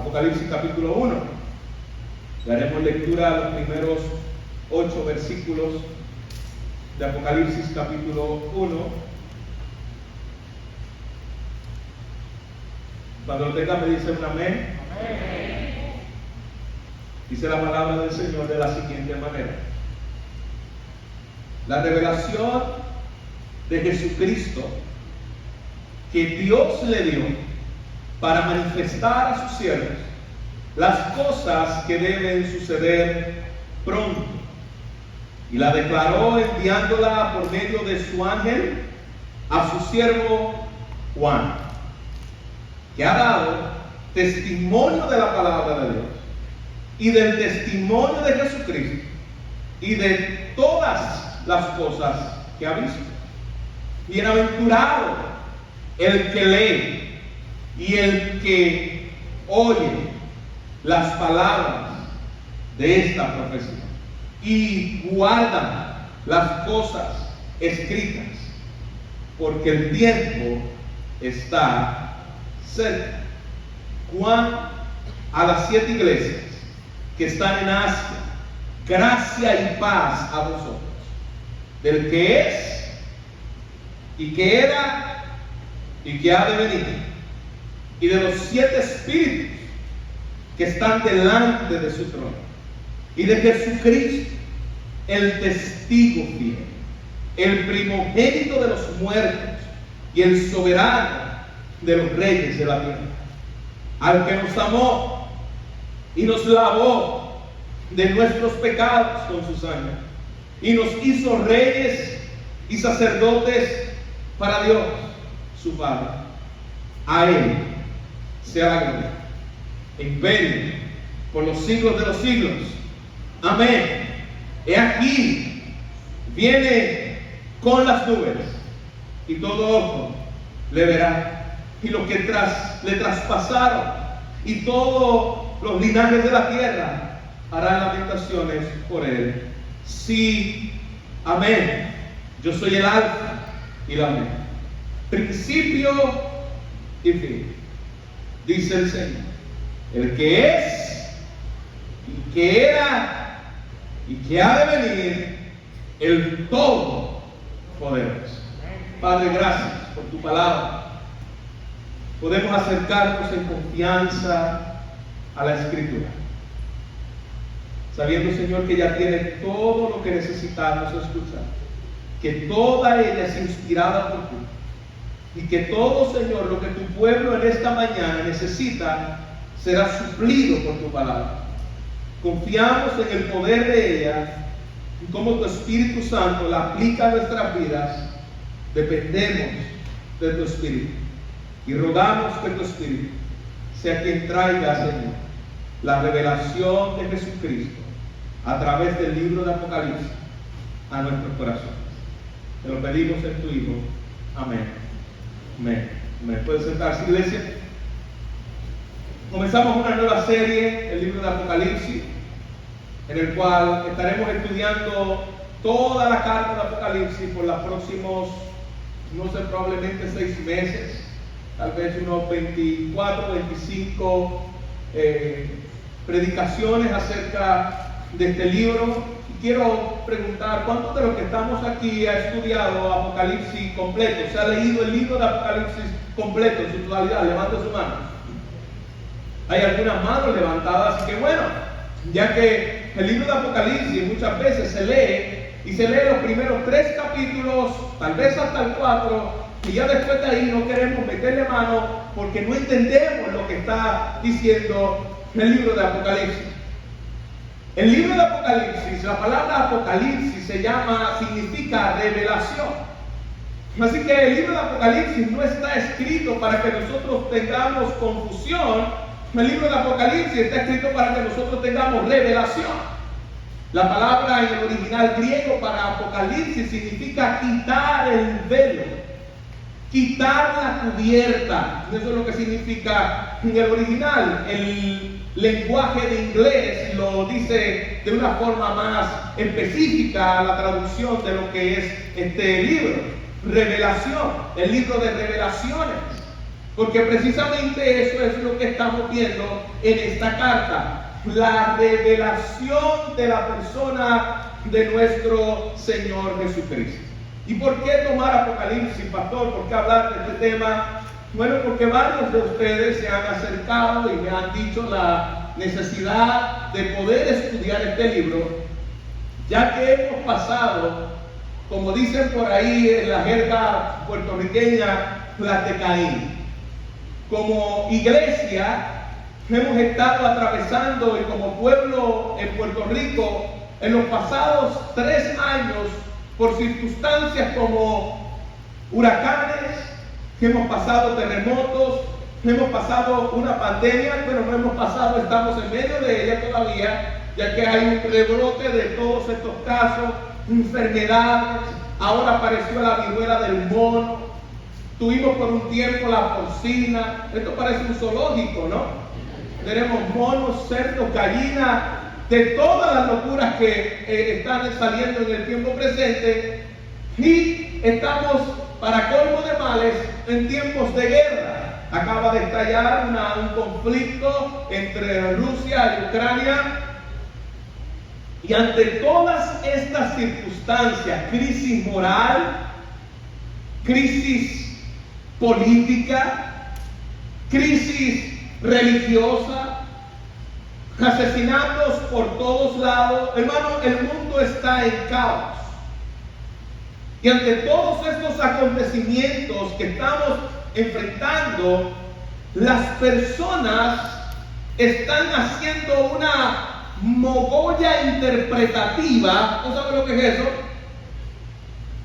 Apocalipsis capítulo 1. Daremos lectura a los primeros 8 versículos de Apocalipsis capítulo 1. Cuando lo tenga me dice un amén. Amén. Dice la palabra del Señor de la siguiente manera: la revelación de Jesucristo que Dios le dio para manifestar a sus siervos las cosas que deben suceder pronto, y la declaró enviándola por medio de su ángel a su siervo Juan, que ha dado testimonio de la palabra de Dios y del testimonio de Jesucristo y de todas las cosas que ha visto. Bienaventurado el que lee y el que oye las palabras de esta profecía y guarda las cosas escritas, porque el tiempo está cerca. Juan, a las 7 iglesias que están en Asia, gracia y paz a vosotros, del que es, y que era, y que ha de venir, y de los 7 espíritus que están delante de su trono, y de Jesucristo, el testigo fiel, el primogénito de los muertos, y el soberano de los reyes de la tierra, al que nos amó y nos lavó de nuestros pecados con su sangre, y nos hizo reyes y sacerdotes para Dios su Padre. A Él sea la gloria, imperio por los siglos de los siglos. Amén. He aquí, viene con las nubes, y todo ojo le verá, y los que le traspasaron, y todos los linajes de la tierra harán lamentaciones por él. Sí, amén. Yo soy el alfa y la omega, principio y fin, dice el Señor, el que es, y que era, y que ha de venir, el Todopoderoso. Padre, gracias por tu palabra. Podemos acercarnos en confianza a la Escritura, sabiendo, Señor, que ya tiene todo lo que necesitamos escuchar, que toda ella es inspirada por ti, y que todo, Señor, lo que tu pueblo en esta mañana necesita será suplido por tu palabra. Confiamos en el poder de ella y cómo tu Espíritu Santo la aplica a nuestras vidas. Dependemos de tu Espíritu y rogamos que tu Espíritu sea quien traiga, Señor, la revelación de Jesucristo a través del libro de Apocalipsis a nuestros corazones. Te lo pedimos en tu Hijo. Amén. Amén. Amén. ¿Puede sentarse, iglesia? Comenzamos una nueva serie, el libro de Apocalipsis, en el cual estaremos estudiando toda la carta de Apocalipsis por los próximos, no sé, probablemente 6 meses, tal vez unos 24, 25 predicaciones acerca de este libro. Y quiero preguntar, ¿cuántos de los que estamos aquí ha estudiado Apocalipsis completo? ¿Se ha leído el libro de Apocalipsis completo en su totalidad? Levante su mano. Hay algunas manos levantadas, así que bueno, ya que el libro de Apocalipsis muchas veces se lee, y se lee los primeros 3 capítulos, tal vez hasta el 4, y ya después de ahí no queremos meterle mano porque no entendemos lo que está diciendo el libro de Apocalipsis. El libro de Apocalipsis, la palabra Apocalipsis significa revelación. Así que el libro de Apocalipsis no está escrito para que nosotros tengamos confusión. El libro de Apocalipsis está escrito para que nosotros tengamos revelación. La palabra en el original griego para Apocalipsis significa quitar el velo, quitar la cubierta. Eso es lo que significa en el original. El lenguaje de inglés lo dice de una forma más específica a la traducción de lo que es este libro. Revelación, el libro de revelaciones. Porque precisamente eso es lo que estamos viendo en esta carta. La revelación de la persona de nuestro Señor Jesucristo. ¿Y por qué tomar Apocalipsis, pastor? ¿Por qué hablar de este tema? Bueno, porque varios de ustedes se han acercado y me han dicho la necesidad de poder estudiar este libro, ya que hemos pasado, como dicen por ahí en la jerga puertorriqueña, las de Caín. Como iglesia hemos estado atravesando, y como pueblo en Puerto Rico, en los pasados 3 años, por circunstancias como huracanes, hemos pasado terremotos, hemos pasado una pandemia, pero no hemos pasado, estamos en medio de ella todavía, ya que hay un rebrote de todos estos casos, enfermedades. Ahora apareció la viruela del mono, tuvimos por un tiempo la porcina. Esto parece un zoológico, ¿no? Tenemos monos, cerdos, gallinas, de todas las locuras que están saliendo en el tiempo presente, y estamos, para colmo de males, en tiempos de guerra. Acaba de estallar un conflicto entre Rusia y Ucrania, y ante todas estas circunstancias, crisis moral, crisis política, crisis religiosa, asesinatos por todos lados, hermano, el mundo está en caos. Y ante todos estos acontecimientos que estamos enfrentando, las personas están haciendo una mogolla interpretativa. ¿No sabe lo que es eso?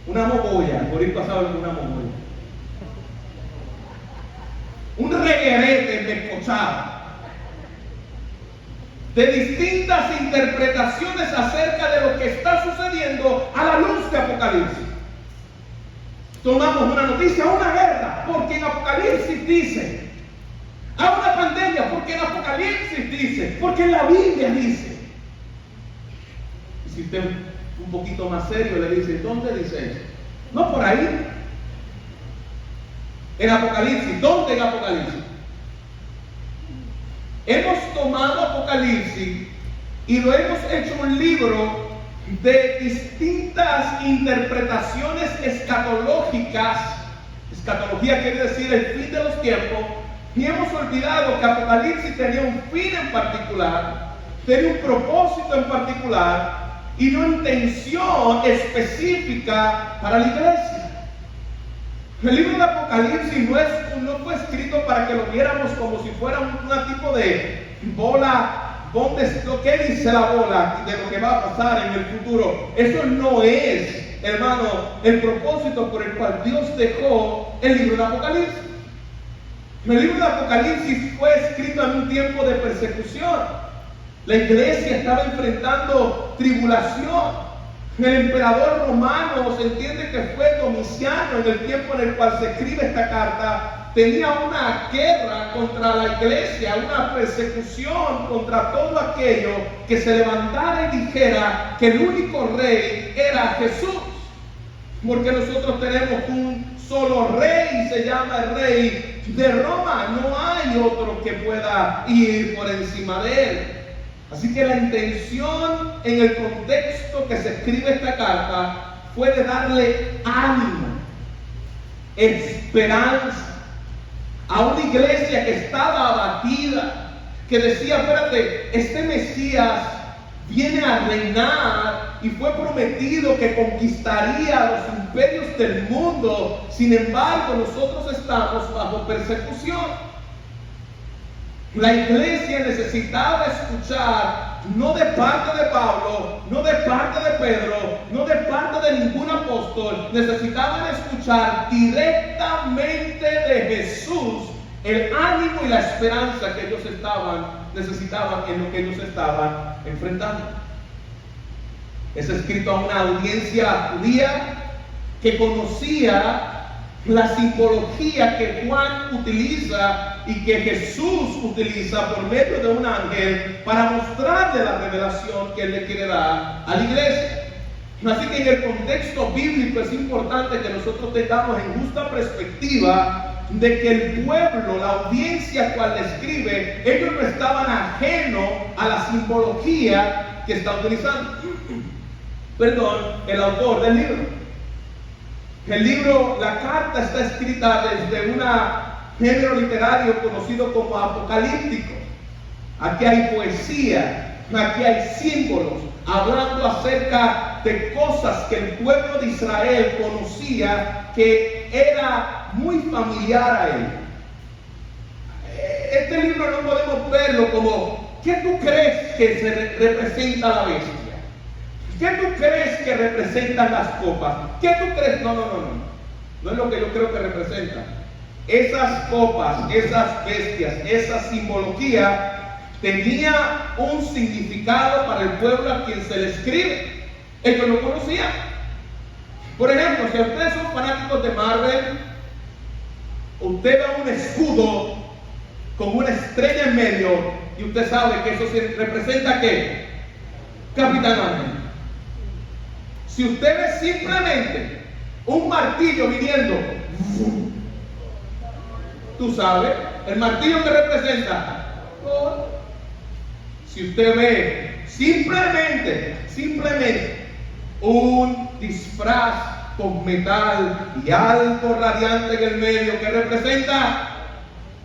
Una mogolla, por ir pasado una mogolla. Un reguerete descochado de distintas interpretaciones acerca de lo que está sucediendo a la luz de Apocalipsis. Tomamos una noticia, una guerra, porque en Apocalipsis dice. A una pandemia, porque en Apocalipsis dice. Porque en la Biblia dice. Y si usted un poquito más serio le dice, ¿dónde dice eso? No por ahí. En Apocalipsis. ¿Dónde en Apocalipsis? Hemos tomado Apocalipsis y lo hemos hecho un libro de distintas interpretaciones escatológicas. Escatología quiere decir el fin de los tiempos. Y hemos olvidado que Apocalipsis tenía un fin en particular, tenía un propósito en particular y una intención específica para la iglesia. El libro de Apocalipsis no fue escrito para que lo viéramos como si fuera un tipo de bola, lo que dice la bola de lo que va a pasar en el futuro. Eso no es, hermano, el propósito por el cual Dios dejó el libro de Apocalipsis. El libro de Apocalipsis fue escrito en un tiempo de persecución. La iglesia estaba enfrentando tribulación. El emperador romano, se entiende que fue Domiciano en el tiempo en el cual se escribe esta carta, tenía una guerra contra la iglesia, una persecución contra todo aquello que se levantara y dijera que el único rey era Jesús. Porque nosotros tenemos un solo rey, se llama el rey de Roma, no hay otro que pueda ir por encima de él. Así que la intención en el contexto que se escribe esta carta fue de darle ánimo, esperanza a una iglesia que estaba abatida, que decía, espérate, este Mesías viene a reinar y fue prometido que conquistaría los imperios del mundo. Sin embargo, nosotros estamos bajo persecución. La iglesia necesitaba escuchar, no de parte de Pablo, no de parte de Pedro, no de parte de ningún apóstol, necesitaban escuchar directamente de Jesús el ánimo y la esperanza que ellos necesitaban en lo que ellos estaban enfrentando. Es escrito a una audiencia judía que conocía la simbología que Juan utiliza y que Jesús utiliza por medio de un ángel para mostrarle la revelación que él le quiere dar a la iglesia. Así que en el contexto bíblico es importante que nosotros tengamos en justa perspectiva de que el pueblo, la audiencia cual le escribe, ellos no estaban ajenos a la simbología que está utilizando. Perdón, el autor del libro. El libro, la carta está escrita desde un género literario conocido como apocalíptico. Aquí hay poesía, aquí hay símbolos, hablando acerca de cosas que el pueblo de Israel conocía, que era muy familiar a él. Este libro no podemos verlo como, ¿qué tú crees que se representa la bestia? ¿Qué tú crees que representan las copas? ¿Qué tú crees? No. No es lo que yo creo que representa. Esas copas, esas bestias, esa simbología tenía un significado para el pueblo a quien se le escribe. Ellos lo conocían. Por ejemplo, si ustedes son fanáticos de Marvel, usted ve un escudo con una estrella en medio y usted sabe que eso representa ¿qué? Capitán América. Si usted ve simplemente un martillo viniendo, tú sabes, el martillo que representa. Si usted ve simplemente un disfraz con metal y algo radiante en el medio que representa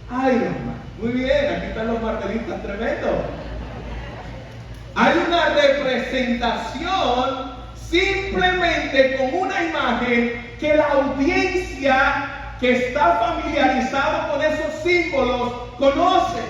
Iron Man. Muy bien, aquí están los martelistas tremendos. Hay una representación simplemente con una imagen que la audiencia que está familiarizada con esos símbolos conoce.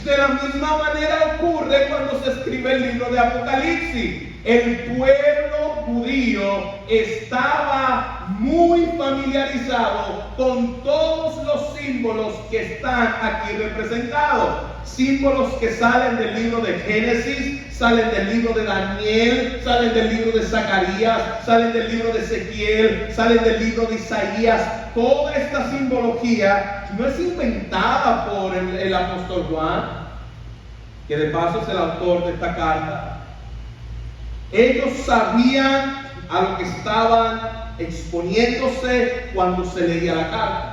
De la misma manera ocurre cuando se escribe el libro de Apocalipsis. El pueblo judío estaba muy familiarizado con todos los símbolos que están aquí representados. Símbolos que salen del libro de Génesis, salen del libro de Daniel, salen del libro de Zacarías, salen del libro de Ezequiel, salen del libro de Isaías. Toda esta simbología no es inventada por el apóstol Juan, que de paso es el autor de esta carta. Ellos sabían a lo que estaban exponiéndose cuando se leía la carta.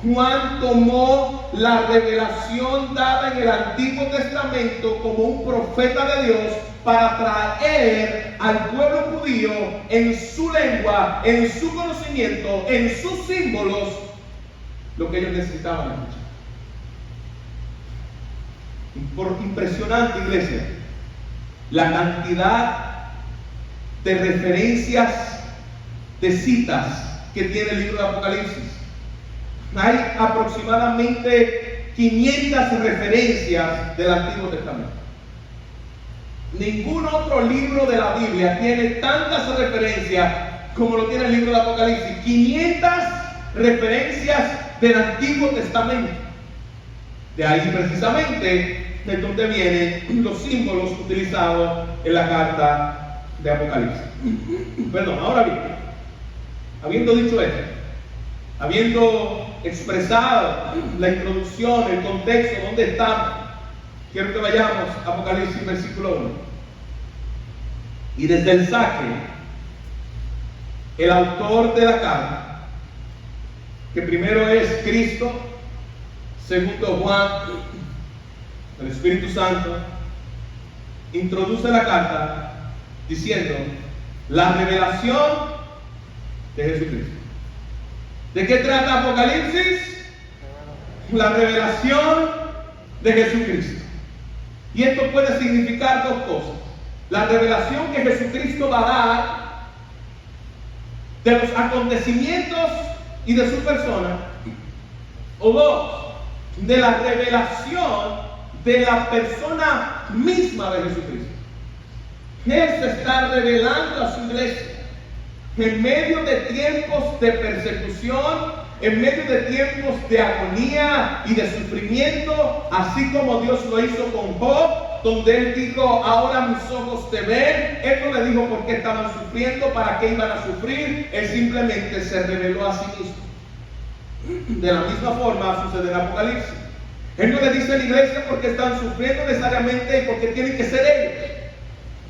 Juan tomó la revelación dada en el Antiguo Testamento como un profeta de Dios para traer al pueblo judío en su lengua, en su conocimiento, en sus símbolos, lo que ellos necesitaban escuchar. Impresionante, iglesia, la cantidad de referencias, de citas que tiene el libro de Apocalipsis. Hay aproximadamente 500 referencias del Antiguo Testamento. Ningún otro libro de la Biblia tiene tantas referencias como lo tiene el libro de Apocalipsis. 500 referencias del Antiguo Testamento. De ahí precisamente de donde vienen los símbolos utilizados en la carta de Apocalipsis. Perdón, ahora bien, habiendo dicho esto, habiendo expresado la introducción, el contexto, dónde estamos, quiero que vayamos a Apocalipsis versículo 1. Y desde el saque, el autor de la carta, que primero es Cristo, segundo Juan, el Espíritu Santo, introduce la carta diciendo la revelación de Jesucristo. ¿De qué trata Apocalipsis? La revelación de Jesucristo. Y esto puede significar dos cosas. La revelación que Jesucristo va a dar de los acontecimientos y de su persona. O dos, de la revelación de la persona misma de Jesucristo. Él se está revelando a su iglesia en medio de tiempos de persecución, en medio de tiempos de agonía y de sufrimiento, así como Dios lo hizo con Job, donde él dijo, ahora mis ojos te ven. Él no le dijo por qué estaban sufriendo, para qué iban a sufrir. Él simplemente se reveló a sí mismo. De la misma forma sucede en Apocalipsis. Él no le dice a la iglesia por qué están sufriendo necesariamente y por qué tienen que ser ellos,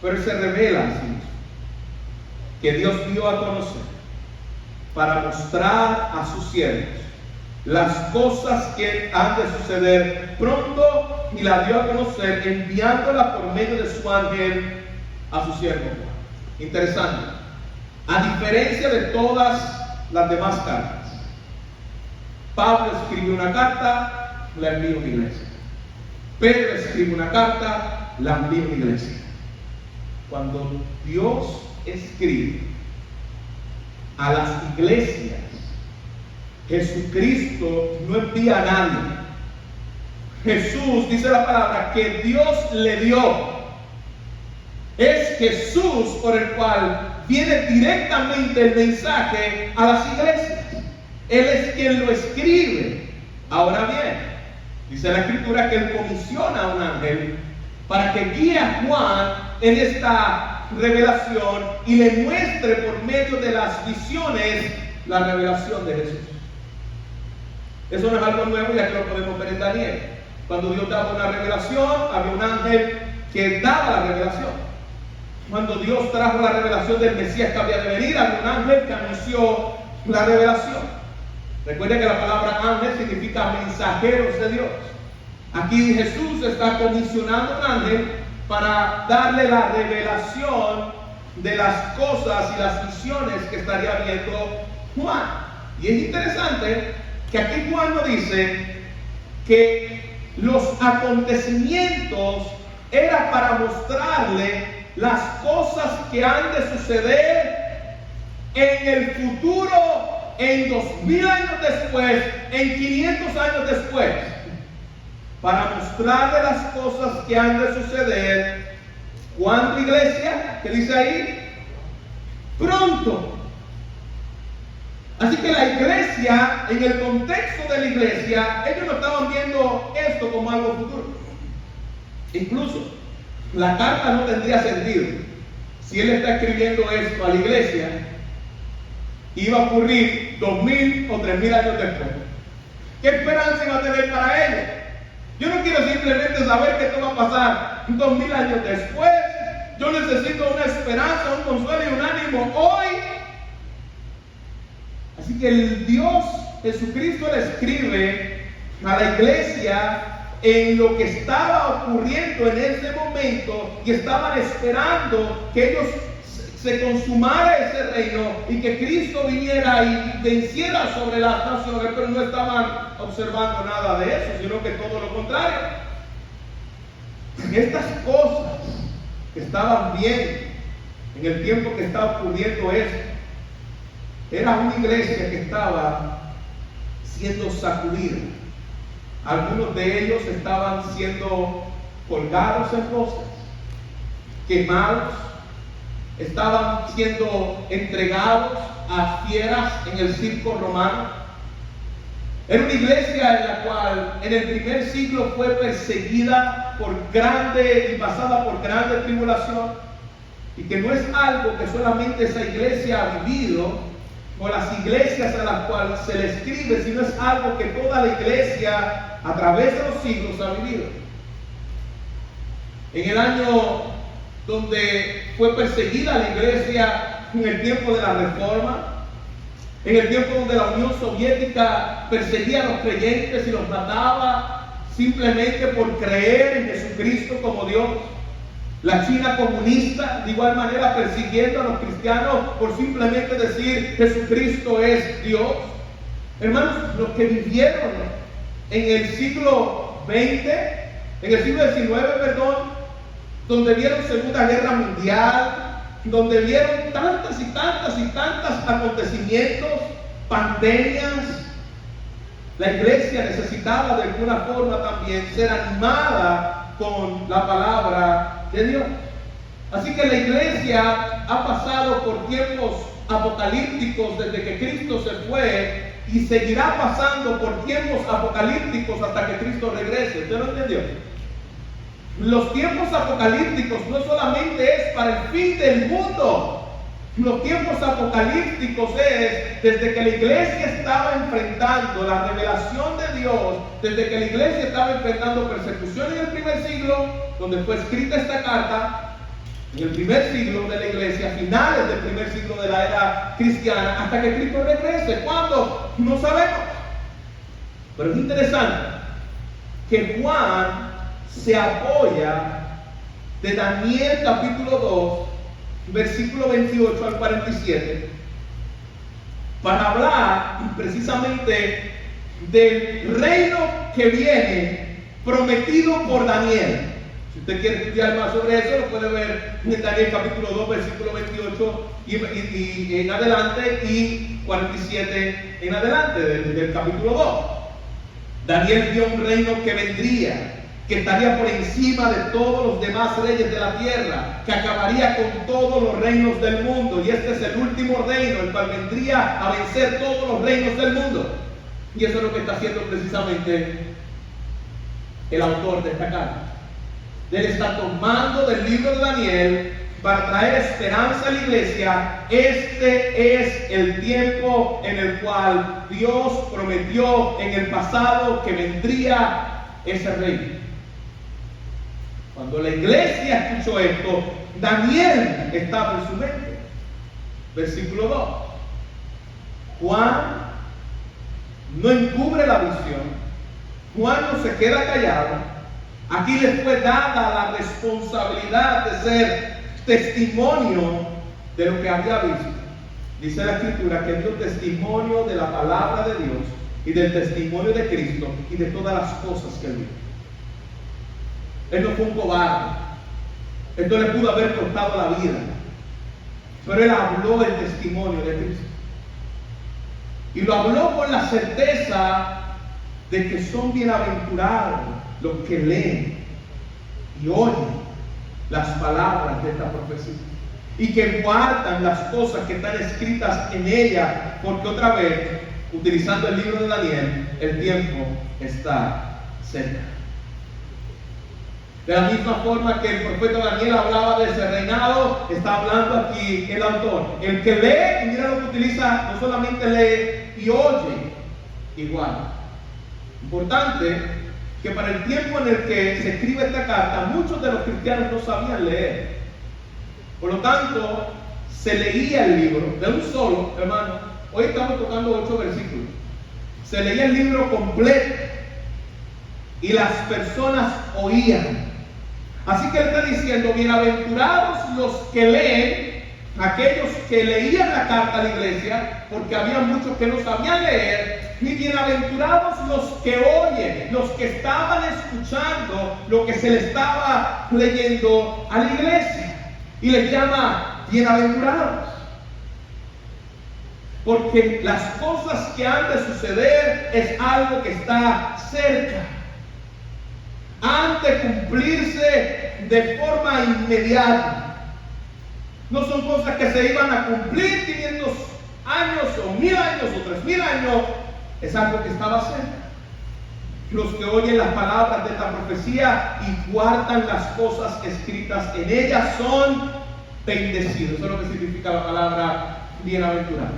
pero él se revela a sí mismo, que Dios dio a conocer para mostrar a sus siervos las cosas que han de suceder pronto, y la dio a conocer enviándola por medio de su ángel a su siervo Juan. Interesante. A diferencia de todas las demás cartas, Pablo escribe una carta, la envía a una iglesia. Pedro escribe una carta, la envía a una iglesia. Cuando Dios escribe a las iglesias, Jesucristo no envía a nadie. Jesús, dice la palabra, que Dios le dio. Es Jesús por el cual viene directamente el mensaje a las iglesias. Él es quien lo escribe. Ahora bien, dice la Escritura que Él comisiona a un ángel para que guíe a Juan en esta revelación y le muestre por medio de las visiones la revelación de Jesús. Eso no es algo nuevo, ya que lo podemos ver en Daniel. Cuando Dios daba una revelación, había un ángel que daba la revelación. Cuando Dios trajo la revelación del Mesías que había de venir, había un ángel que anunció la revelación. Recuerden que la palabra ángel significa mensajeros de Dios. Aquí Jesús está comisionando a un ángel para darle la revelación de las cosas y las visiones que estaría viendo Juan. Y es interesante que aquí Juan nos dice que los acontecimientos era para mostrarle las cosas que han de suceder en el futuro, en 2000 años después, en 500 años después, para mostrarle las cosas que han de suceder. ¿Cuándo, iglesia? ¿Qué dice ahí? Pronto. Así que la iglesia, en el contexto de la iglesia, ellos no estaban viendo esto como algo futuro. Incluso la carta no tendría sentido si él está escribiendo esto a la iglesia. Iba a ocurrir 2000 o 3000 años después. ¿Qué esperanza iba a tener para ellos? Yo no quiero simplemente saber que esto va a pasar 2000 años después. Yo necesito una esperanza, un consuelo y un ánimo hoy. Así que el Dios Jesucristo le escribe a la iglesia en lo que estaba ocurriendo en ese momento, y estaban esperando que ellos se consumara ese reino y que Cristo viniera y venciera sobre las naciones, pero no estaban observando nada de eso, sino que todo lo contrario. Estas cosas que estaban bien en el tiempo que estaba ocurriendo esto, era una iglesia que estaba siendo sacudida. Algunos de ellos estaban siendo colgados en cosas, quemados, estaban siendo entregados a fieras en el circo romano. Era una iglesia en la cual en el primer siglo fue perseguida y pasada por grande tribulación, y que no es algo que solamente esa iglesia ha vivido o las iglesias a las cuales se le escribe, sino es algo que toda la iglesia a través de los siglos ha vivido. En el año donde fue perseguida la iglesia, en el tiempo de la Reforma, en el tiempo donde la Unión Soviética perseguía a los creyentes y los mataba simplemente por creer en Jesucristo como Dios. La China comunista, de igual manera, persiguiendo a los cristianos por simplemente decir Jesucristo es Dios. Hermanos, los que vivieron en el siglo XX, en el siglo XIX, donde vieron Segunda Guerra Mundial, donde vieron tantas y tantas acontecimientos, pandemias, la iglesia necesitaba de alguna forma también ser animada con la palabra de Dios. Así que la iglesia ha pasado por tiempos apocalípticos desde que Cristo se fue, y seguirá pasando por tiempos apocalípticos hasta que Cristo regrese. ¿Usted lo entendió? Los tiempos apocalípticos no solamente es para el fin del mundo. Los tiempos apocalípticos es desde que la iglesia estaba enfrentando la revelación de Dios, desde que la iglesia estaba enfrentando persecución en el primer siglo, donde fue escrita esta carta, en el primer siglo de la iglesia, finales del primer siglo de la era cristiana, hasta que Cristo regrese. ¿Cuándo? No sabemos. Pero es interesante que Juan se apoya de Daniel capítulo 2, versículo 28 al 47, para hablar precisamente del reino que viene prometido por Daniel. Si usted quiere estudiar más sobre eso, lo puede ver en Daniel capítulo 2, versículo 28 y en adelante, y 47 en adelante del capítulo 2. Daniel vio un reino que vendría, que estaría por encima de todos los demás reyes de la tierra, que acabaría con todos los reinos del mundo, y este es el último reino, el cual vendría a vencer todos los reinos del mundo. Y eso es lo que está haciendo precisamente el autor de esta carta. Él está tomando del libro de Daniel para traer esperanza a la iglesia. Este es el tiempo en el cual Dios prometió en el pasado que vendría ese reino. Cuando la iglesia escuchó esto, Daniel estaba en su mente. Versículo 2. Juan no encubre la visión. Juan no se queda callado. Aquí le fue dada la responsabilidad de ser testimonio de lo que había visto. Dice la Escritura que dio testimonio de la palabra de Dios y del testimonio de Cristo y de todas las cosas que él vio. Él no fue un cobarde. Esto le pudo haber costado la vida, pero él habló del testimonio de Cristo. Y lo habló con la certeza de que son bienaventurados los que leen y oyen las palabras de esta profecía, y que guardan las cosas que están escritas en ella, porque otra vez, utilizando el libro de Daniel, el tiempo está cerca. De la misma forma que el profeta Daniel hablaba de ese reinado, está hablando aquí el autor. El que lee, y mira lo que utiliza, no solamente lee y oye, igual. Importante que para el tiempo en el que se escribe esta carta, muchos de los cristianos no sabían leer. Por lo tanto, se leía el libro de un solo, hermano. Hoy estamos tocando 8 versículos. Se leía el libro completo y las personas oían. Así que él está diciendo: bienaventurados los que leen, aquellos que leían la carta a la iglesia, porque había muchos que no sabían leer, y bienaventurados los que oyen, los que estaban escuchando lo que se le estaba leyendo a la iglesia, y les llama bienaventurados, porque las cosas que han de suceder es algo que está cerca, han de cumplirse de forma inmediata. No son cosas que se iban a cumplir 500 años o 1000 años o 3000 años. Es algo que estaba cerca. Los que oyen las palabras de esta profecía y guardan las cosas escritas en ellas son bendecidos. Eso es lo que significa la palabra bienaventurado.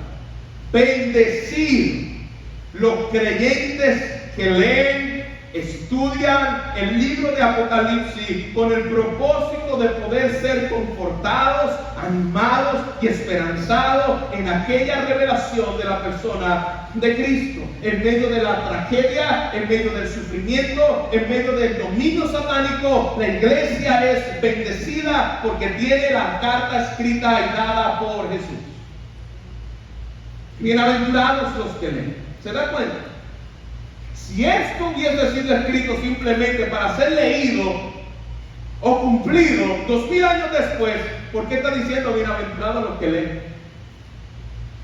Bendecir los creyentes que leen, estudian el libro de Apocalipsis con el propósito de poder ser confortados, animados y esperanzados en aquella revelación de la persona de Cristo, en medio de la tragedia, en medio del sufrimiento, en medio del dominio satánico. La iglesia es bendecida porque tiene la carta escrita y dada por Jesús. Bienaventurados los que leen. ¿Se da cuenta? Si esto hubiese sido escrito simplemente para ser leído o cumplido 2000 años después, ¿por qué está diciendo bienaventurados los que leen?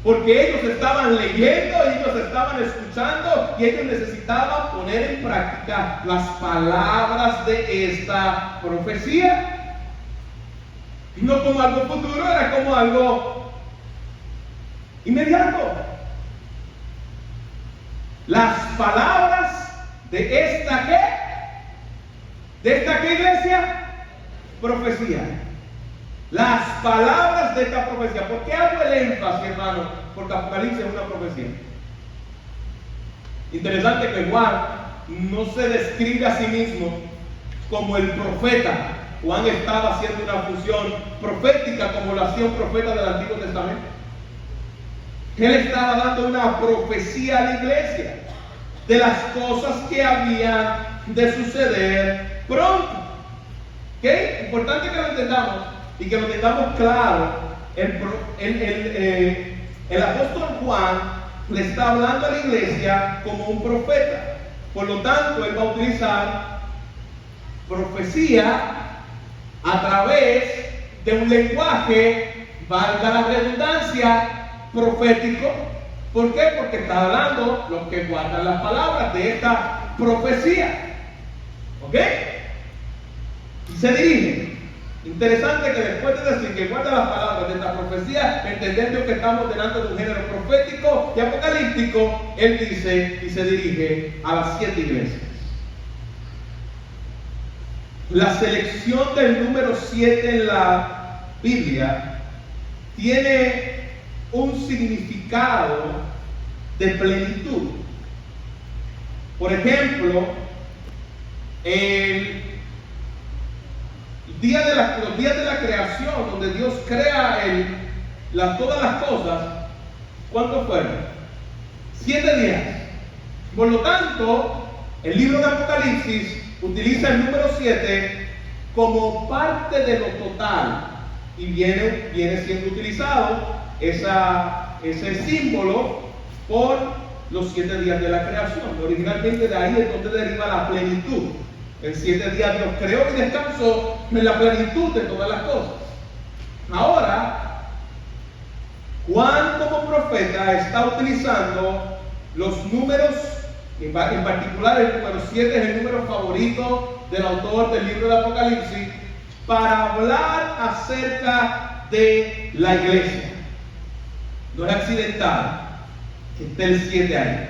Porque ellos estaban leyendo, ellos estaban escuchando y ellos necesitaban poner en práctica las palabras de esta profecía. No como algo futuro, era como algo inmediato. Las palabras de esta ¿qué? ¿De esta qué iglesia? Profecía. Las palabras de esta profecía. ¿Por qué hago el énfasis, hermano? Porque Apocalipsis es una profecía. Interesante que Juan no se describe a sí mismo como el profeta. Juan estaba haciendo una función profética como lo hacía un profeta del Antiguo Testamento. Él estaba dando una profecía a la iglesia. de las cosas que habían de suceder pronto. ¿Ok? Importante que lo entendamos y que lo tengamos claro. El apóstol Juan le está hablando a la iglesia como un profeta. Por lo tanto, él va a utilizar profecía a través de un lenguaje, valga la redundancia, profético. ¿Por qué? Porque está hablando los que guardan las palabras de esta profecía. ¿Ok? Y se dirige. Interesante que después de decir que guarda las palabras de esta profecía, entendiendo que estamos delante de un género profético y apocalíptico, él dice y se dirige a las 7 iglesias. La selección del número 7 en la Biblia tiene un significado de plenitud. Por ejemplo, los días de la creación, donde Dios crea todas las cosas, ¿cuántos fueron? 7 días. Por lo tanto, el libro de Apocalipsis utiliza el número 7 como parte de lo total y viene siendo utilizado ese símbolo por los 7 días de la creación. Originalmente de ahí es donde deriva la plenitud. En 7 días Dios creó y descansó en la plenitud de todas las cosas. Ahora, Juan como profeta está utilizando los números, en particular el número 7 es el número favorito del autor del libro de Apocalipsis, para hablar acerca de la iglesia. No es accidental que esté el 7 ahí.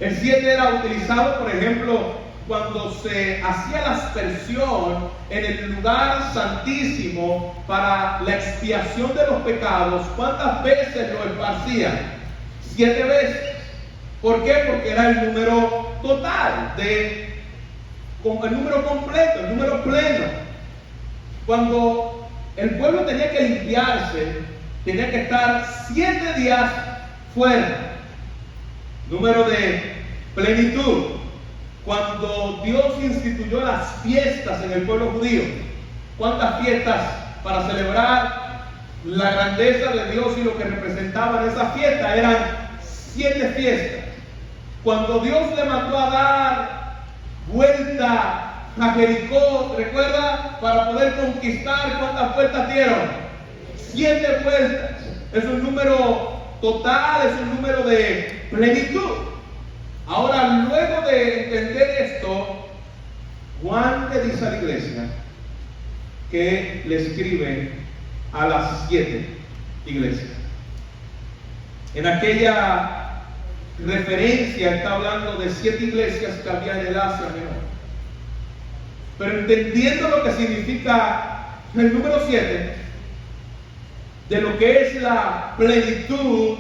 El 7 era utilizado, por ejemplo, cuando se hacía la aspersión en el lugar santísimo para la expiación de los pecados. ¿Cuántas veces lo esparcían? 7 veces. ¿Por qué? Porque era el número total, el número completo, el número pleno. Cuando el pueblo tenía que limpiarse, tenía que estar 7 días fuera. Número de plenitud. Cuando Dios instituyó las fiestas en el pueblo judío, ¿cuántas fiestas para celebrar la grandeza de Dios y lo que representaban esas fiestas? Eran 7 fiestas. Cuando Dios le mandó a dar vuelta a Jericó, ¿recuerda? Para poder conquistar, ¿cuántas vueltas dieron? 7 vueltas. Es un número total, es un número de plenitud. Ahora, luego de entender esto, Juan le dice a la iglesia que le escribe a las 7 iglesias. En aquella referencia está hablando de 7 iglesias que había en el Asia Menor. Pero entendiendo lo que significa el número 7, de lo que es la plenitud,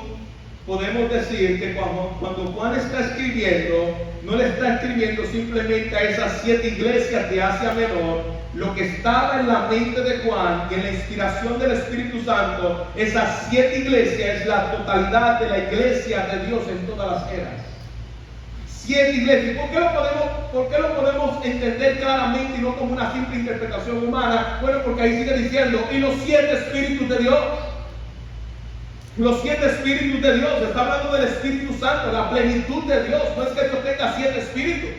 podemos decir que cuando Juan está escribiendo, no le está escribiendo simplemente a esas 7 iglesias de Asia Menor. Lo que estaba en la mente de Juan y en la inspiración del Espíritu Santo, esas 7 iglesias es la totalidad de la iglesia de Dios en todas las eras. 7 iglesias. ¿Por qué lo podemos entender claramente y no como una simple interpretación humana? Bueno, porque ahí sigue diciendo, y los 7 espíritus de Dios. Los 7 espíritus de Dios, está hablando del Espíritu Santo, la plenitud de Dios. No es que Dios tenga 7 espíritus,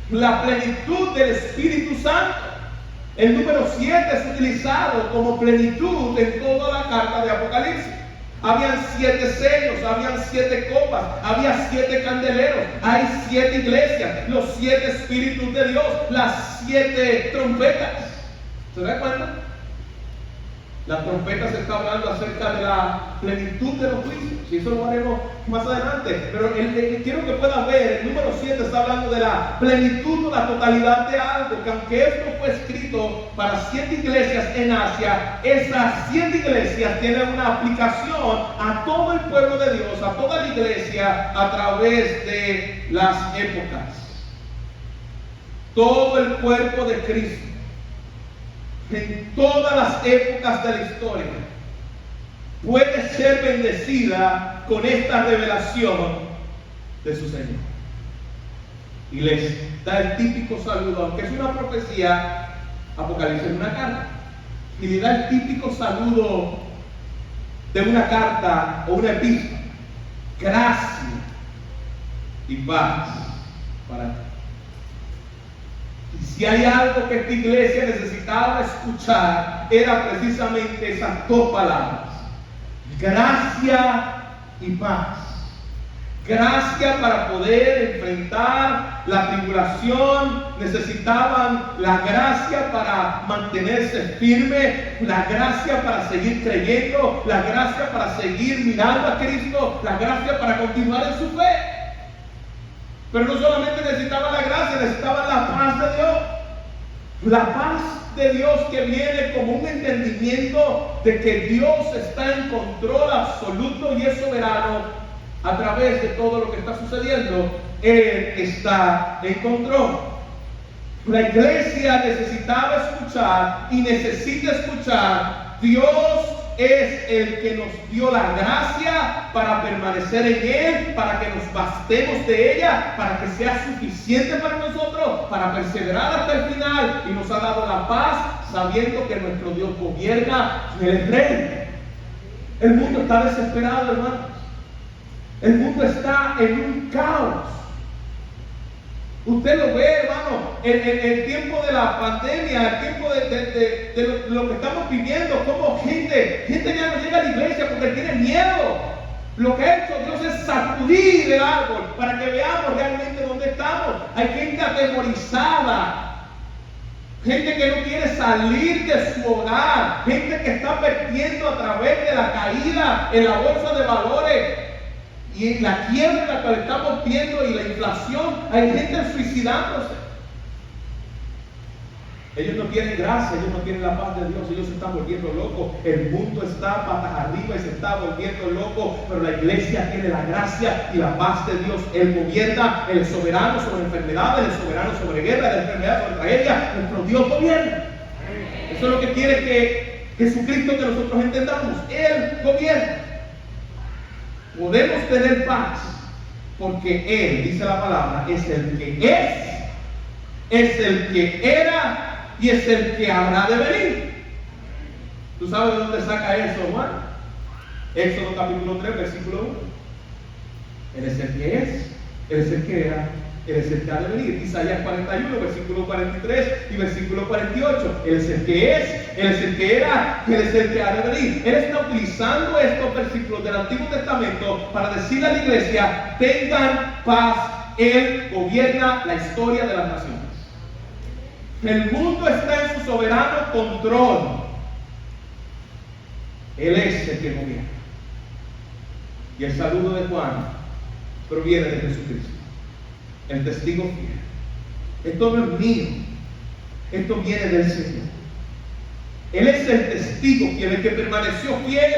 la plenitud del Espíritu Santo. El número 7 es utilizado como plenitud en toda la carta de Apocalipsis. Habían 7 sellos, habían 7 copas, había 7 candeleros, hay 7 iglesias, los 7 espíritus de Dios, las 7 trompetas. ¿Se da cuenta? Las trompetas se está hablando acerca de la plenitud de los juicios, y eso lo haremos más adelante. Pero quiero que puedan ver, el número 7 está hablando de la plenitud o la totalidad de algo, que aunque esto fue escrito para 7 iglesias en Asia, esas 7 iglesias tienen una aplicación a todo el pueblo de Dios, a toda la iglesia, a través de las épocas. Todo el cuerpo de Cristo, en todas las épocas de la historia, puede ser bendecida con esta revelación de su Señor. Y les da el típico saludo, aunque es una profecía, Apocalipsis es una carta. Y le da el típico saludo de una carta o una epístola. Gracia y paz para ti. Y si hay algo que esta iglesia necesitaba escuchar, era precisamente esas dos palabras: gracia y paz. Gracia para poder enfrentar la tribulación. Necesitaban la gracia para mantenerse firme, la gracia para seguir creyendo, la gracia para seguir mirando a Cristo, la gracia para continuar en su fe. Pero no solamente necesitaban la gracia, necesitaban la paz de Dios. La paz de Dios que viene como un entendimiento de que Dios está en control absoluto y es soberano. A través de todo lo que está sucediendo, Él está en control. La iglesia necesitaba escuchar y necesita escuchar: Dios es el que nos dio la gracia para permanecer en Él, para que nos bastemos de ella, para que sea suficiente para nosotros, para perseverar hasta el final, y nos ha dado la paz sabiendo que nuestro Dios gobierna, Él es rey. El mundo está desesperado, hermanos. El mundo está en un caos. Usted lo ve, hermano, en el tiempo de la pandemia, el tiempo de lo que estamos viviendo, como gente ya no llega a la iglesia porque tiene miedo. Lo que ha hecho Dios es sacudir el árbol para que veamos realmente dónde estamos. Hay gente atemorizada, gente que no quiere salir de su hogar, gente que está perdiendo a través de la caída en la bolsa de valores y en la quiebra en la que estamos viendo y la inflación. Hay gente suicidándose. Ellos no tienen gracia, ellos no tienen la paz de Dios, ellos se están volviendo locos. El mundo está patas arriba y se está volviendo loco, pero la iglesia tiene la gracia y la paz de Dios. Él gobierna, Él es soberano sobre enfermedades, Él es soberano sobre guerra, de enfermedad, sobre tragedia. Nuestro Dios gobierna. Eso es lo que quiere que Jesucristo que nosotros entendamos. Él gobierna. Podemos tener paz porque Él, dice la palabra, es el que es el que era y es el que habrá de venir. ¿Tú sabes de dónde saca eso, Juan? Éxodo capítulo 3, versículo 1. Él es el que es, Él es el que era, Él es el que ha de venir. Isaías 41, versículo 43 y versículo 48. Él es el que es, Él es el que era, Él es el que ha de venir. Él está utilizando estos versículos del Antiguo Testamento para decirle a la iglesia: tengan paz, Él gobierna la historia de las naciones. El mundo está en su soberano control. Él es el que gobierna. Y el saludo de Juan proviene de Jesucristo, el testigo fiel. Esto no es mío, esto viene del Señor. Él es el testigo fiel, el que permaneció fiel,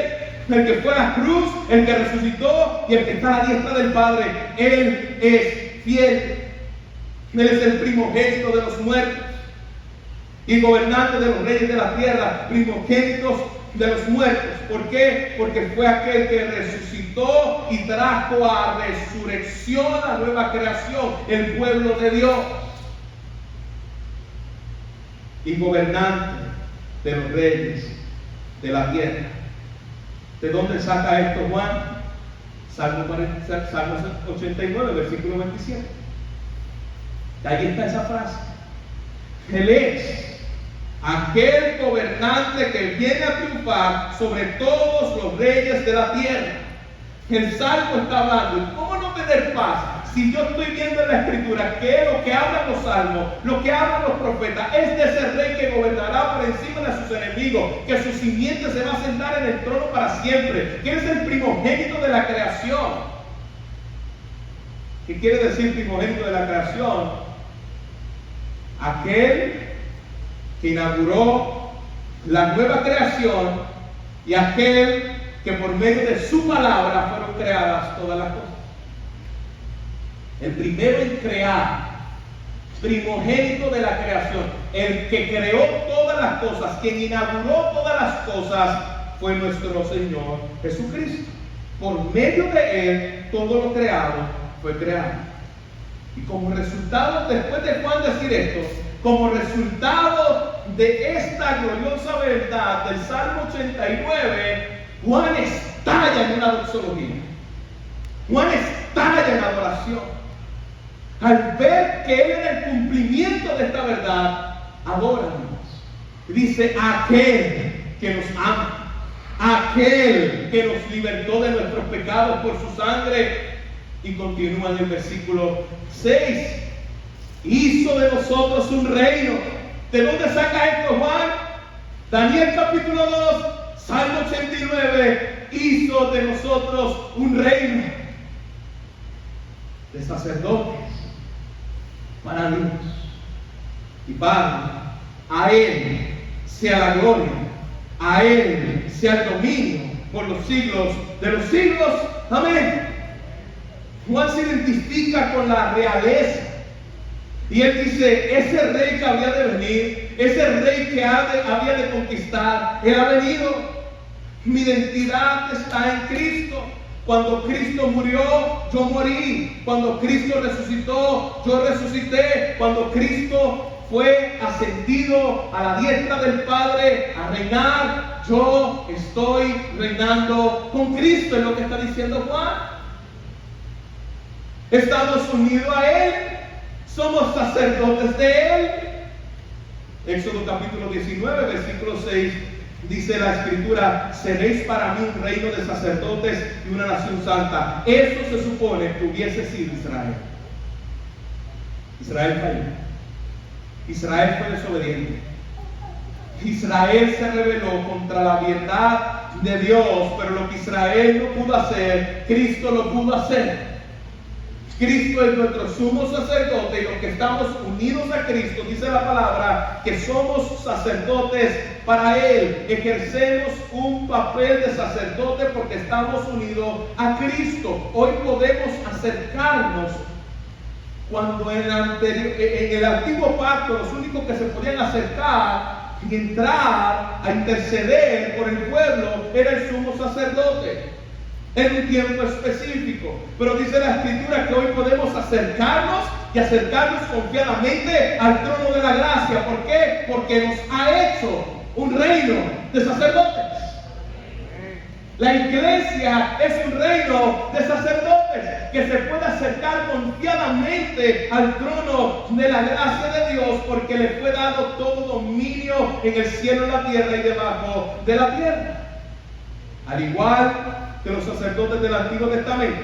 el que fue a la cruz, el que resucitó y el que está a la diestra del Padre. Él es fiel. Él es el primogénito de los muertos y gobernante de los reyes de la tierra, primogénitos de los muertos. ¿Por qué? Porque fue aquel que resucitó y trajo a resurrección, a nueva creación, el pueblo de Dios. Y gobernante de los reyes de la tierra. ¿De dónde saca esto Juan? Salmo 89, versículo 27. Ahí está esa frase. Él es aquel gobernante que viene a triunfar sobre todos los reyes de la tierra. El Salmo está hablando. ¿Cómo no tener paz? Si yo estoy viendo en la Escritura que lo que hablan los salmos, lo que hablan los profetas, es de ese rey que gobernará por encima de sus enemigos, que su simiente se va a sentar en el trono para siempre, que es el primogénito de la creación. ¿Qué quiere decir primogénito de la creación? Aquel que inauguró la nueva creación y aquel que por medio de su palabra fueron creadas todas las cosas. El primero en crear, primogénito de la creación, el que creó todas las cosas, quien inauguró todas las cosas, fue nuestro Señor Jesucristo. Por medio de Él, todo lo creado fue creado. Y como resultado, después de Juan decir esto, como resultado de esta gloriosa verdad del Salmo 89, Juan estalla en una doxología. Juan estalla en adoración. Al ver que él era el cumplimiento de esta verdad, adora a Dios. Dice, aquel que nos ama, aquel que nos libertó de nuestros pecados por su sangre. Y continúa en el versículo 6. Hizo de nosotros un reino. ¿De dónde saca esto Juan? Daniel capítulo 2, Salmo 89. Hizo de nosotros un reino de sacerdotes para Dios y Padre. A Él sea la gloria, a Él sea el dominio por los siglos de los siglos. Amén. Juan se identifica con la realeza. Y él dice, ese rey que había de venir, ese rey que había de conquistar, él ha venido. Mi identidad está en Cristo. Cuando Cristo murió, yo morí. Cuando Cristo resucitó, yo resucité. Cuando Cristo fue ascendido a la diestra del Padre a reinar, yo estoy reinando con Cristo, es lo que está diciendo Juan. Estamos unidos a Él, somos sacerdotes de Él. Éxodo capítulo 19, versículo 6, dice la Escritura, seréis para mí un reino de sacerdotes y una nación santa. Eso se supone que hubiese sido Israel. Israel falló. Israel fue desobediente. Israel se rebeló contra la verdad de Dios, pero lo que Israel no pudo hacer, Cristo lo pudo hacer. Cristo es nuestro sumo sacerdote y los que estamos unidos a Cristo, dice la palabra, que somos sacerdotes para Él. Ejercemos un papel de sacerdote porque estamos unidos a Cristo. Hoy podemos acercarnos cuando en el antiguo pacto los únicos que se podían acercar y entrar a interceder por el pueblo era el sumo sacerdote. En un tiempo específico, pero dice la Escritura que hoy podemos acercarnos y acercarnos confiadamente al trono de la gracia. ¿Por qué? Porque nos ha hecho un reino de sacerdotes. La iglesia es un reino de sacerdotes que se puede acercar confiadamente al trono de la gracia de Dios, porque le fue dado todo dominio en el cielo, en la tierra y debajo de la tierra. Al igual que los sacerdotes del Antiguo Testamento,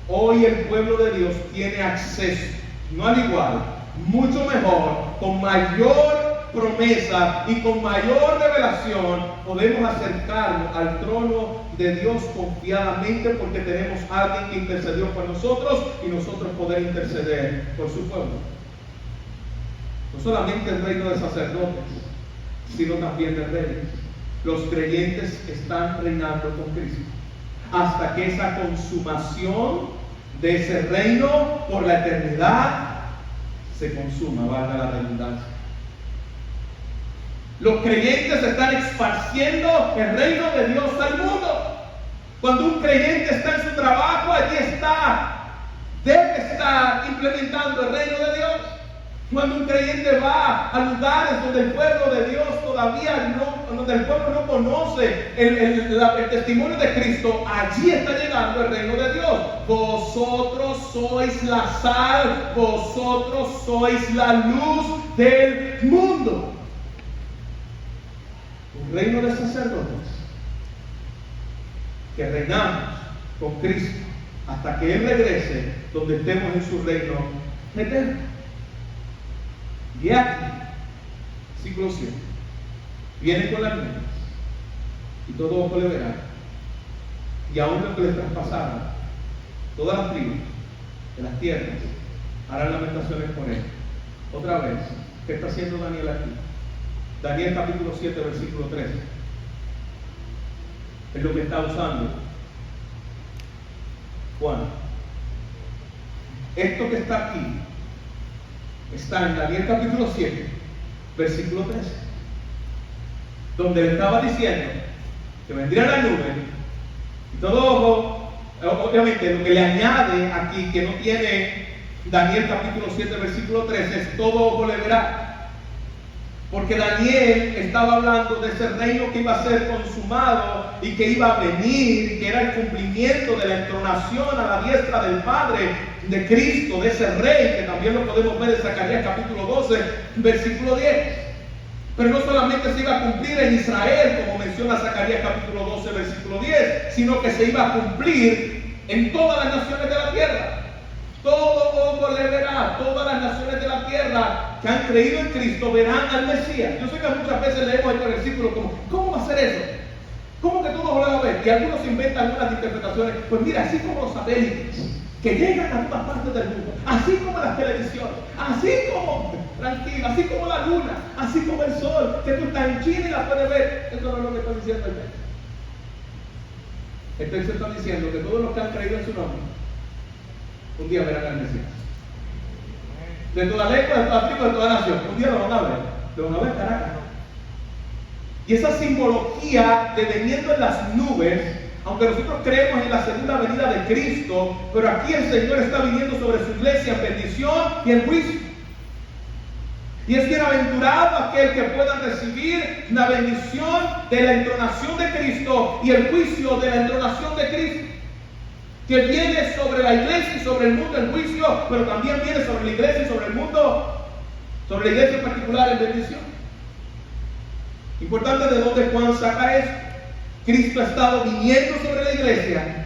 hoy el pueblo de Dios tiene acceso, no al igual, mucho mejor, con mayor promesa y con mayor revelación, podemos acercarnos al trono de Dios confiadamente porque tenemos a alguien que intercedió por nosotros y nosotros poder interceder por su pueblo. No solamente el reino de sacerdotes, sino también de reyes. Los creyentes están reinando con Cristo hasta que esa consumación de ese reino por la eternidad se consuma, valga la redundancia. Los creyentes están esparciendo el reino de Dios al mundo. Cuando un creyente está en su trabajo, allí debe estar implementando el reino de Dios. Cuando un creyente va a lugares donde el pueblo de Dios todavía no, donde el pueblo no conoce el testimonio de Cristo, allí está llegando el reino de Dios. Vosotros sois la sal, vosotros sois la luz del mundo. Un reino de sacerdotes que reinamos con Cristo hasta que Él regrese, donde estemos en su reino eterno. Y aquí, versículo 7, viene con las nubes, y todo ojo le verá, y aún los que le traspasaron, todas las tribus de las tierras harán lamentaciones por él. Otra vez, ¿qué está haciendo Daniel aquí? Daniel capítulo 7, versículo 13. Es lo que está usando Juan. Esto que está aquí está en Daniel capítulo 7, versículo 13, donde le estaba diciendo que vendría la nube y todo ojo obviamente lo que le añade aquí, que no tiene Daniel capítulo 7 versículo 13, es todo ojo le verá. Porque Daniel estaba hablando de ese reino que iba a ser consumado y que iba a venir, que era el cumplimiento de la entronación a la diestra del Padre de Cristo, de ese rey, que también lo podemos ver en Zacarías capítulo 12, versículo 10. Pero no solamente se iba a cumplir en Israel, como menciona Zacarías capítulo 12, versículo 10, sino que se iba a cumplir en todas las naciones de la tierra. Todo ojo le verá, todas las naciones de la tierra que han creído en Cristo verán al Mesías. Yo sé que muchas veces leemos este versículo como, ¿cómo va a ser eso? ¿Cómo que todos lo van a ver? Y algunos inventan unas interpretaciones. Pues mira, así como los satélites que llegan a todas partes del mundo, así como las televisiones, así como, tranquilo, así como la luna, así como el sol, que tú estás en China y la puedes ver. Eso no es lo que está diciendo el texto. El texto está diciendo que todos los que han creído en su nombre un día verán al Mesías. De toda lengua, de toda tribu, de toda nación. Un día lo van a ver. Lo van a ver cara a cara. Y esa simbología de viniendo en las nubes, aunque nosotros creemos en la segunda venida de Cristo, pero aquí el Señor está viniendo sobre su iglesia en bendición y en juicio. Y es bienaventurado aquel que pueda recibir la bendición de la entronación de Cristo y el juicio de la entronación de Cristo, que viene sobre la iglesia y sobre el mundo en juicio, pero también viene sobre la iglesia y sobre el mundo, sobre la iglesia en particular en bendición. Importante de dónde Juan saca eso. Cristo ha estado viniendo sobre la iglesia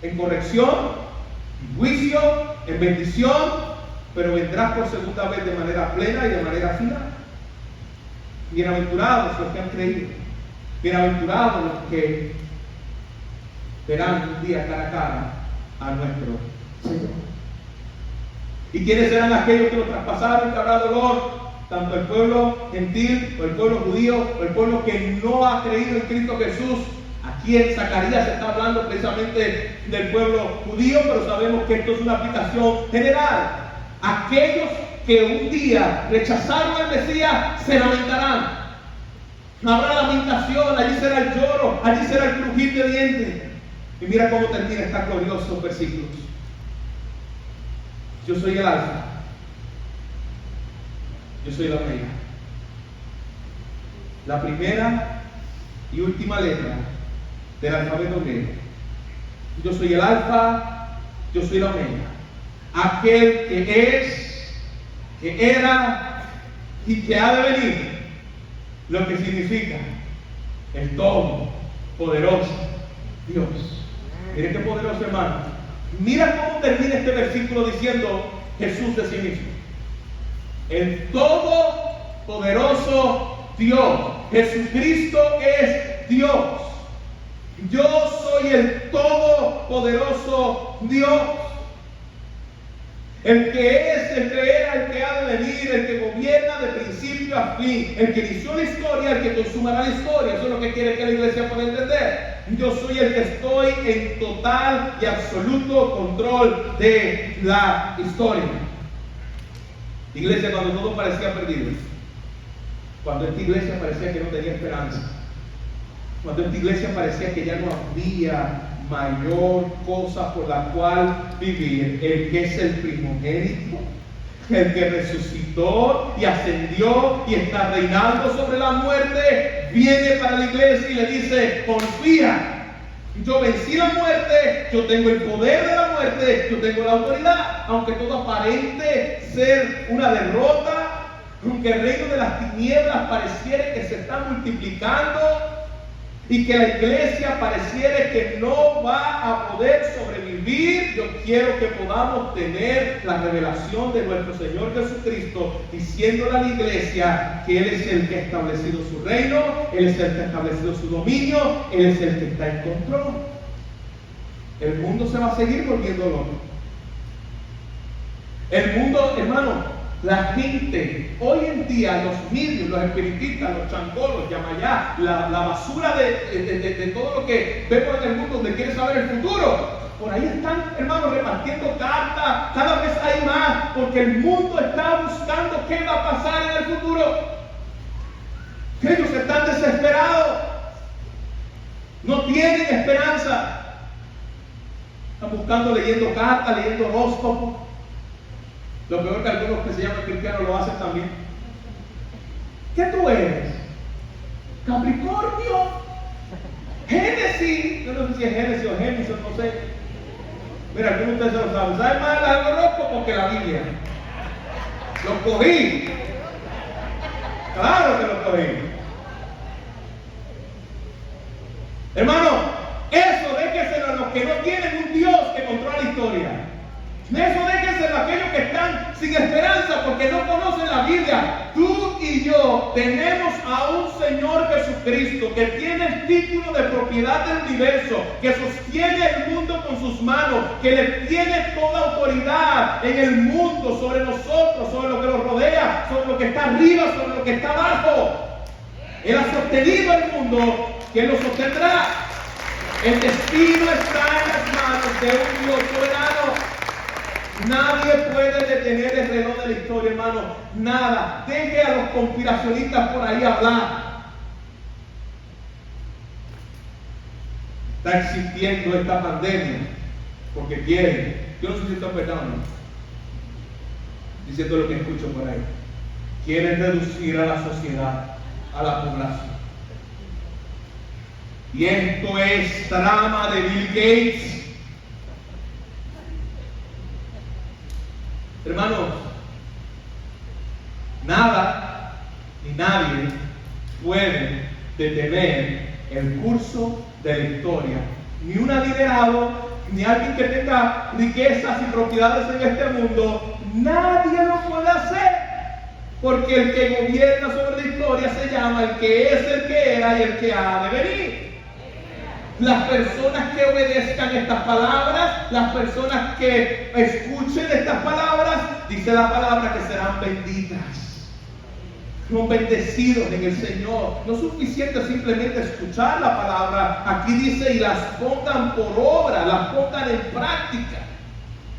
en corrección, en juicio, en bendición, pero vendrá por segunda vez de manera plena y de manera final. Bienaventurados los que han creído, bienaventurados los que verán un día cara a cara a nuestro Señor. ¿Y quiénes serán aquellos que lo traspasaron, que habrá dolor? Tanto el pueblo gentil, o el pueblo judío, o el pueblo que no ha creído en Cristo Jesús. Aquí en Zacarías se está hablando precisamente del pueblo judío, pero sabemos que esto es una aplicación general. Aquellos que un día rechazaron al Mesías se lamentarán. Habrá lamentación, allí será el lloro, allí será el crujir de dientes. Y mira cómo termina estos gloriosos versículos. Yo soy el alfa, yo soy la omega. La primera y última letra del alfabeto griego. Yo soy el alfa, yo soy la omega. Aquel que es, que era y que ha de venir. Lo que significa el todopoderoso Dios. Miren qué poderoso, hermano. Mira cómo termina este versículo diciendo Jesús de sí mismo. El todopoderoso Dios. Jesucristo es Dios. Yo soy el todopoderoso Dios. El que es, el que era, el que ha de venir, el que gobierna de principio a fin, el que inició la historia, el que consumará la historia. Eso es lo que quiere que la iglesia pueda entender. Yo soy el que estoy en total y absoluto control de la historia. Iglesia, cuando todo parecía perdido, cuando esta iglesia parecía que no tenía esperanza, cuando esta iglesia parecía que ya no había mayor cosa por la cual vivir, el que es el primogénito, el que resucitó y ascendió y está reinando sobre la muerte, viene para la iglesia y le dice: confía, yo vencí la muerte, yo tengo el poder de la muerte, yo tengo la autoridad. Aunque todo aparente ser una derrota, aunque el reino de las tinieblas pareciera que se está multiplicando y que la iglesia pareciera que no va a poder sobrevivir, yo quiero que podamos tener la revelación de nuestro Señor Jesucristo, diciéndole a la iglesia que Él es el que ha establecido su reino, Él es el que ha establecido su dominio, Él es el que está en control. El mundo se va a seguir volviendo loco. El mundo, hermano, la gente, hoy en día, los medios, los espiritistas, los chancolos, yamayá, la basura de todo lo que vemos en el mundo donde quiere saber el futuro, por ahí están, hermanos, repartiendo cartas, cada vez hay más, porque el mundo está buscando qué va a pasar en el futuro. Ellos están desesperados, no tienen esperanza. Están buscando, leyendo cartas, leyendo horóscopos. Lo peor que algunos que se llaman cristianos lo hacen también. ¿Qué tú eres? Capricornio, Génesis. Yo no sé si es Génesis o Génesis, no sé. Mira, algunos de ustedes se lo saben. ¿Saben más el horóscopo que la Biblia? Lo cogí. Claro que lo cogí. Hermano, eso déjeselo a los que no tienen un Dios que controla la historia. Eso déjeselo a aquellos que están sin esperanza porque no conocen la Biblia. Tú y yo tenemos a un Señor Jesucristo que tiene el título de propiedad del universo, que sostiene el mundo con sus manos, que le tiene toda autoridad en el mundo, sobre nosotros, sobre lo que nos rodea, sobre lo que está arriba, sobre lo que está abajo. Él ha sostenido el mundo, que Él lo sostendrá. El destino está en las manos de un Dios soberano. Nadie puede detener el reloj de la historia, hermano. Nada. Deje a los conspiracionistas por ahí hablar. Está existiendo esta pandemia porque quieren. Yo no sé si esto es verdad o no. Diciendo lo que escucho por ahí. Quieren reducir a la sociedad, a la población. Y esto es trama de Bill Gates. Hermanos, nada ni nadie puede detener el curso de la historia. Ni un adinerado, ni alguien que tenga riquezas y propiedades en este mundo. Nadie lo puede hacer. Porque el que gobierna sobre la historia se llama el que es, el que era y el que ha de venir. Las personas que obedezcan estas palabras, las personas que escuchen estas palabras, dice la palabra que serán benditas. Son bendecidos en el Señor. No es suficiente simplemente escuchar la palabra. Aquí dice y las pongan por obra, las pongan en práctica.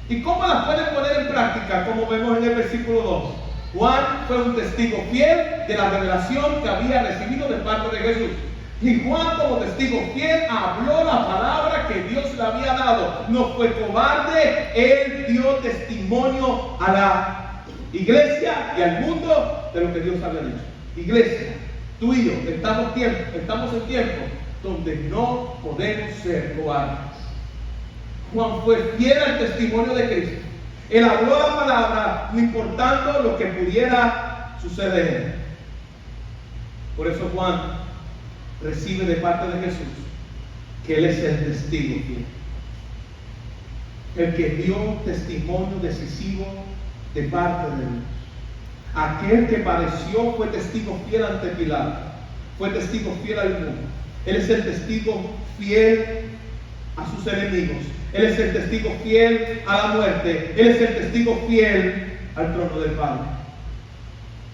¿Y cómo las pueden poner en práctica? Como vemos en el versículo 2. Juan fue un testigo fiel de la revelación que había recibido de parte de Jesús. Y Juan, como testigo fiel, habló la palabra que Dios le había dado. No fue cobarde, él dio testimonio a la iglesia y al mundo de lo que Dios había dicho. Iglesia, tú y yo estamos en tiempo donde no podemos ser cobardes. Juan fue fiel al testimonio de Cristo. Él habló la palabra, no importando lo que pudiera suceder. Por eso Juan recibe de parte de Jesús que Él es el testigo fiel, el que dio testimonio decisivo de parte de Dios. Aquel que padeció fue testigo fiel ante Pilato, fue testigo fiel al mundo. Él es el testigo fiel a sus enemigos. Él es el testigo fiel a la muerte. Él es el testigo fiel al trono del Padre.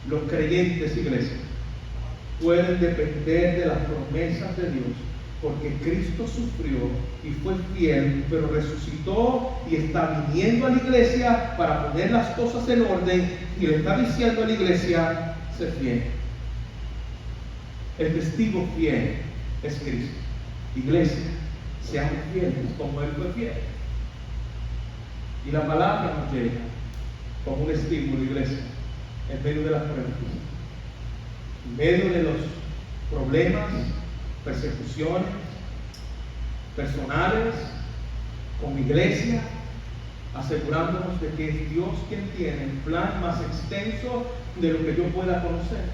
Los creyentes, iglesia, pueden depender de las promesas de Dios, porque Cristo sufrió y fue fiel, pero resucitó y está viniendo a la iglesia para poner las cosas en orden y le está diciendo a la iglesia: sé fiel. El testigo fiel es Cristo. Iglesia, seamos fieles como Él fue fiel. Y la palabra nos llega como un estímulo, iglesia, en medio de las pruebas, en medio de los problemas, persecuciones personales, como iglesia, asegurándonos de que es Dios quien tiene el plan más extenso de lo que yo pueda conocer.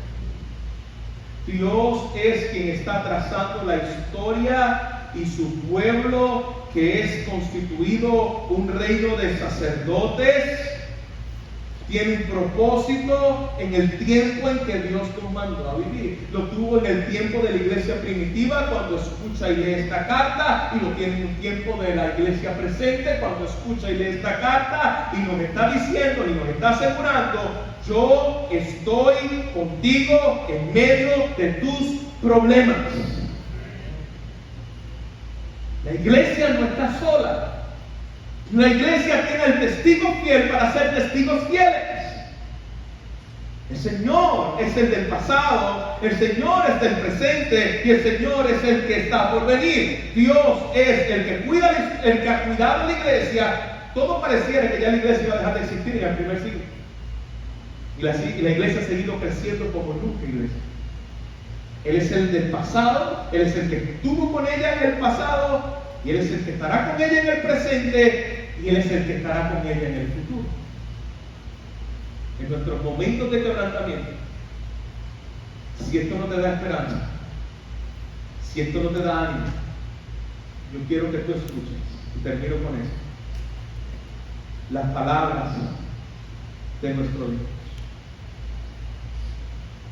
Dios es quien está trazando la historia y su pueblo, que es constituido un reino de sacerdotes, tiene un propósito en el tiempo en que Dios nos mandó a vivir. Lo tuvo en el tiempo de la iglesia primitiva, cuando escucha y lee esta carta, y lo tiene en un tiempo de la iglesia presente, cuando escucha y lee esta carta, y nos está diciendo y nos está asegurando: yo estoy contigo en medio de tus problemas. La iglesia no está sola. La iglesia tiene el testigo fiel para ser testigos fieles. El Señor es el del pasado, el Señor es del presente y el Señor es el que está por venir. Dios es el que cuida, el que ha cuidado la iglesia. Todo pareciera que ya la iglesia iba a dejar de existir en el primer siglo. Y la iglesia ha seguido creciendo como nunca iglesia. Él es el del pasado, Él es el que estuvo con ella en el pasado y Él es el que estará con ella en el presente y Él es el que estará con ella en el futuro. En nuestros momentos de quebrantamiento, si esto no te da esperanza, si esto no te da ánimo, yo quiero que tú escuches, y termino con esto, las palabras de nuestro Dios.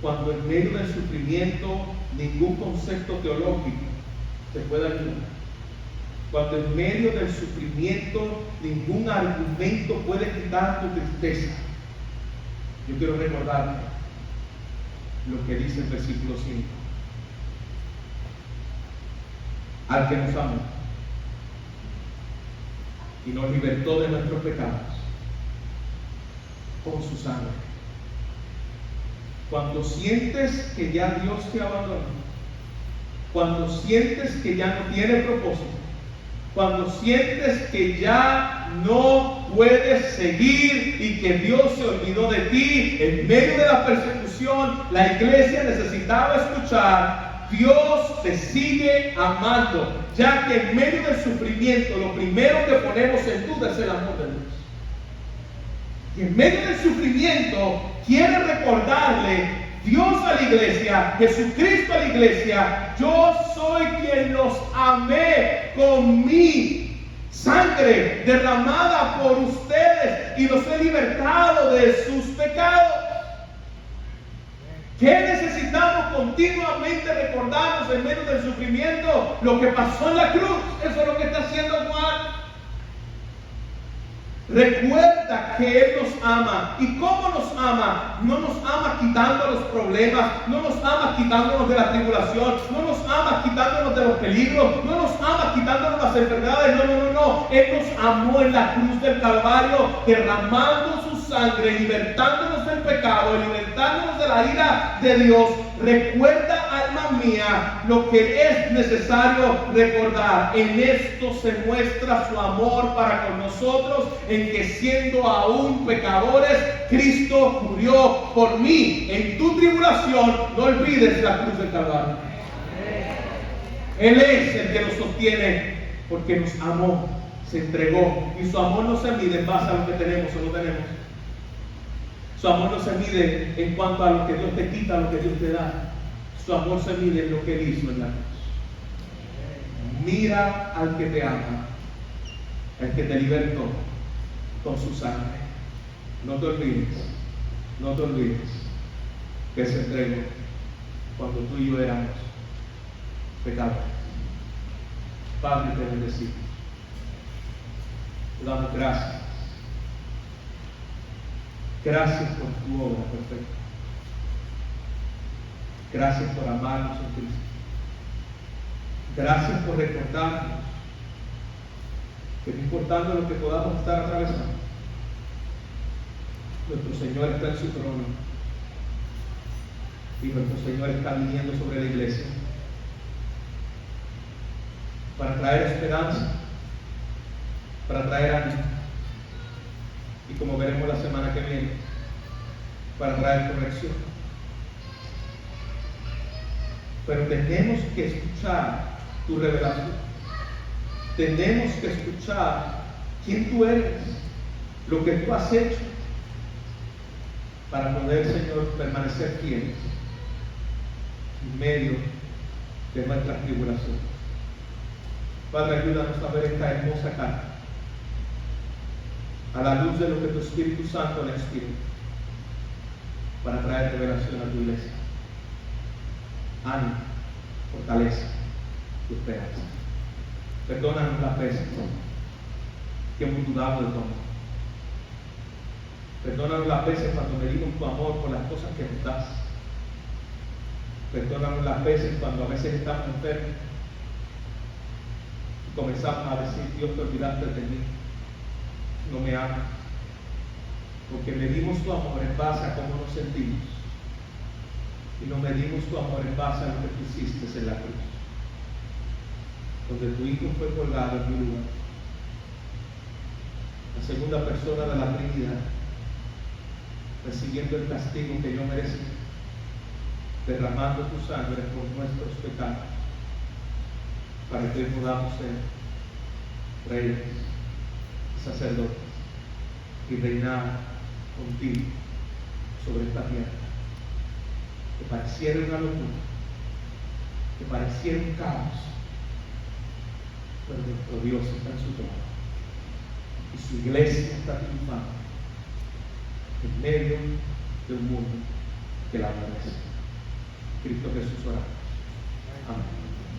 Cuando en medio del sufrimiento ningún concepto teológico te puede ayudar, cuando en medio del sufrimiento ningún argumento puede quitar tu tristeza, yo quiero recordarte lo que dice el versículo 5. Al que nos amó y nos libertó de nuestros pecados con su sangre. Cuando sientes que ya Dios te abandonó, cuando sientes que ya no tiene propósito, cuando sientes que ya no puedes seguir y que Dios se olvidó de ti, en medio de la persecución, la iglesia necesitaba escuchar: Dios te sigue amando, ya que en medio del sufrimiento lo primero que ponemos en duda es el amor de Dios. Y en medio del sufrimiento quiere recordarle Dios a la iglesia, Jesucristo a la iglesia: yo soy quien los amé con mi sangre derramada por ustedes y los he libertado de sus pecados. ¿Qué necesitamos continuamente recordarnos en medio del sufrimiento? Lo que pasó en la cruz. Eso es lo que está haciendo Juan. Recuerda que Él nos ama. ¿Y cómo nos ama? No nos ama quitando los problemas, no nos ama quitándonos de la tribulación, no nos ama quitándonos de los peligros, no nos ama quitándonos las enfermedades. No. Él nos amó en la cruz del Calvario, derramando su sangre, libertándonos del pecado, libertándonos de la ira de Dios. Recuerda, alma mía, lo que es necesario recordar. En esto se muestra su amor para con nosotros, en que siendo aún pecadores, Cristo murió por mí. En tu tribulación, no olvides la cruz del Calvario. Él es el que nos sostiene porque nos amó, se entregó. Y su amor no se mide en base a lo que tenemos o no tenemos. Su amor no se mide en cuanto a lo que Dios te quita, lo que Dios te da. Su amor se mide en lo que Él hizo en la cruz. Mira al que te ama, el que te libertó con su sangre. No te olvides que se entregó cuando tú y yo éramos pecadores. Padre, te bendecimos. Te damos gracias. Gracias por tu obra perfecta. Gracias por amarnos en Cristo. Gracias por recordarnos que no importando lo que podamos estar atravesando, nuestro Señor está en su trono y nuestro Señor está viniendo sobre la iglesia para traer esperanza, para traer ánimo y, como veremos la semana que viene, para traer corrección. Pero tenemos que escuchar tu revelación. Tenemos que escuchar quién tú eres, lo que tú has hecho, para poder, Señor, permanecer fieles en medio de nuestra tribulación. Padre, ayúdanos a ver esta hermosa carta a la luz de lo que tu Espíritu Santo le inspira, para traer revelación a tu iglesia. Ánimo, fortaleza y esperanza. Perdónanos las veces que hemos dudado de tu amor. Perdónanos las veces cuando medimos tu amor por las cosas que nos das. Perdónanos las veces cuando a veces estamos enfermos y comenzamos a decir: Dios, te olvidaste de mí, no me amas. Porque medimos tu amor en base a cómo nos sentimos. Y no medimos tu amor en base a lo que tú hiciste en la cruz. Donde tu Hijo fue colgado en mi lugar. La segunda persona de la Trinidad, recibiendo el castigo que yo merecí, derramando tu sangre por nuestros pecados, para que podamos ser reyes, sacerdotes y reinar contigo sobre esta tierra. Que pareciera una locura, que pareciera un caos, pero nuestro Dios está en su trono y su iglesia está triunfando en medio de un mundo que la aborrece. Cristo Jesús oramos. Amén.